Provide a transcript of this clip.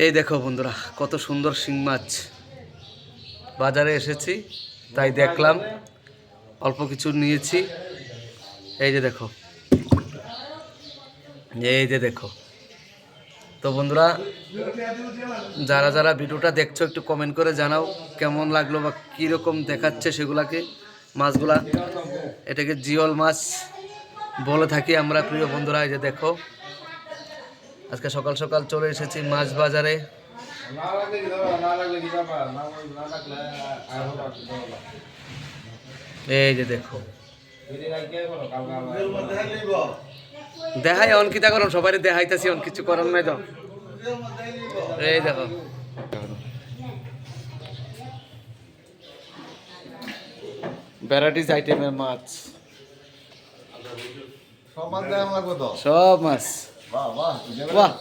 এই দেখো বন্ধুরা, কত সুন্দর শিং মাছ। বাজারে এসেছি তাই দেখলাম, অল্প কিছু নিয়েছি। এই যে দেখো, এই যে দেখো। তো বন্ধুরা, যারা যারা ভিডিওটা দেখছো একটু কমেন্ট করে জানাও কেমন লাগলো বা কীরকম দেখাচ্ছে সেগুলাকে, মাছগুলা। এটাকে জিওল মাছ বলে থাকি আমরা, প্রিয় বন্ধুরা। এই যে দেখো, আজকে সকাল সকাল চলে এসেছি মাছ বাজারে। এই যে দেখো, দেখাই অনকিতা করুন, সবাই দেখাইতেছি, অন কিছু করার নাই তো। এই দেখো, ভ্যারাইটিস আইটেমের মাছ, সব মাছ। বাহ,